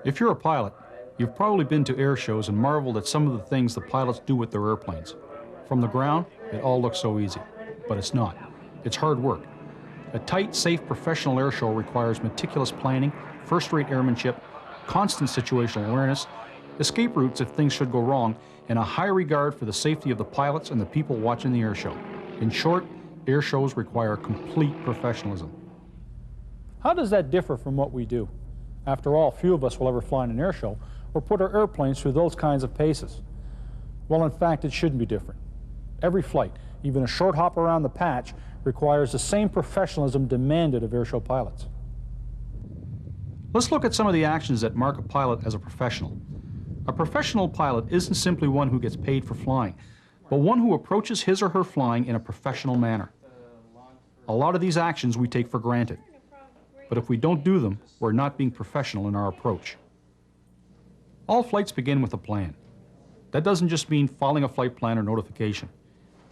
If you're a pilot, you've probably been to air shows and marveled at some of the things the pilots do with their airplanes. From the ground, it all looks so easy, but it's not. It's hard work. A tight, safe, professional air show requires meticulous planning, first-rate airmanship, constant situational awareness, escape routes if things should go wrong, and a high regard for the safety of the pilots and the people watching the air show. In short, air shows require complete professionalism. How does that differ from what we do? After all, few of us will ever fly in an air show or put our airplanes through those kinds of paces. Well, in fact, it shouldn't be different. Every flight, even a short hop around the patch, requires the same professionalism demanded of airshow pilots. Let's look at some of the actions that mark a pilot as a professional. A professional pilot isn't simply one who gets paid for flying, but one who approaches his or her flying in a professional manner. A lot of these actions we take for granted, but if we don't do them, we're not being professional in our approach. All flights begin with a plan. That doesn't just mean filing a flight plan or notification.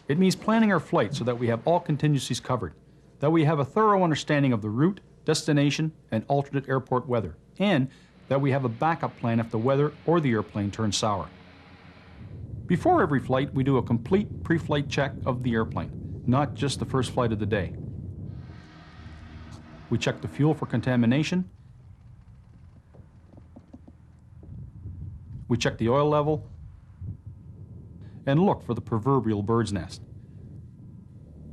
It means planning our flight so that we have all contingencies covered, that we have a thorough understanding of the route, destination, and alternate airport weather, and that we have a backup plan if the weather or the airplane turns sour. Before every flight, we do a complete pre-flight check of the airplane, not just the first flight of the day. We check the fuel for contamination. We check the oil level and look for the proverbial bird's nest.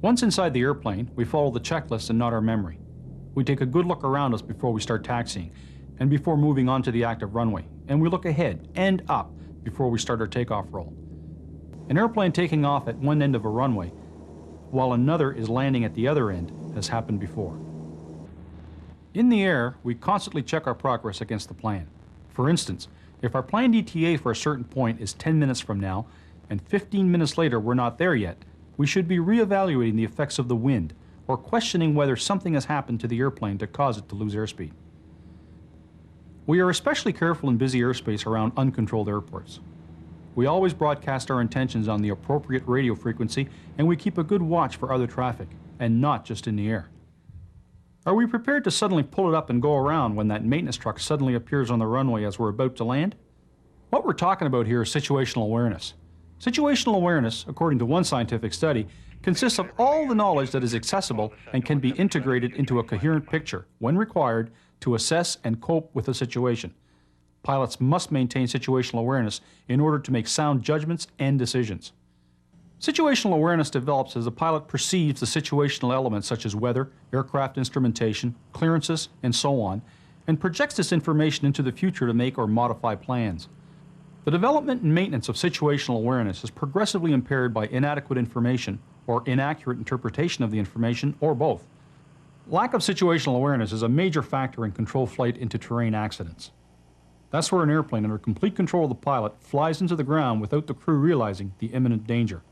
Once inside the airplane, we follow the checklist and not our memory. We take a good look around us before we start taxiing and before moving on to the active runway, and we look ahead and up before we start our takeoff roll. An airplane taking off at one end of a runway while another is landing at the other end has happened before. In the air, we constantly check our progress against the plan. For instance, if our planned ETA for a certain point is 10 minutes from now, and 15 minutes later we're not there yet, we should be reevaluating the effects of the wind or questioning whether something has happened to the airplane to cause it to lose airspeed. We are especially careful in busy airspace around uncontrolled airports. We always broadcast our intentions on the appropriate radio frequency, and we keep a good watch for other traffic, and not just in the air. Are we prepared to suddenly pull it up and go around when that maintenance truck suddenly appears on the runway as we're about to land? What we're talking about here is situational awareness. Situational awareness, according to one scientific study, consists of all the knowledge that is accessible and can be integrated into a coherent picture, when required, to assess and cope with a situation. Pilots must maintain situational awareness in order to make sound judgments and decisions. Situational awareness develops as a pilot perceives the situational elements such as weather, aircraft instrumentation, clearances, and so on, and projects this information into the future to make or modify plans. The development and maintenance of situational awareness is progressively impaired by inadequate information or inaccurate interpretation of the information, or both. Lack of situational awareness is a major factor in controlled flight into terrain accidents. That's where an airplane under complete control of the pilot flies into the ground without the crew realizing the imminent danger.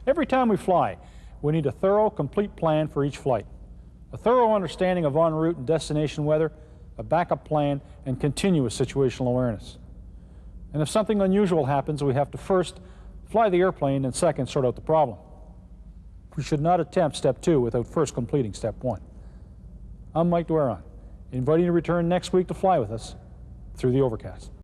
Every time we fly, we need a thorough, complete plan for each flight. A thorough understanding of en route and destination weather, a backup plan, and continuous situational awareness. And if something unusual happens, we have to first fly the airplane and second sort out the problem. We should not attempt step 2 without first completing step 1. I'm Mike Dweron, inviting you to return next week to fly with us through the Overcast.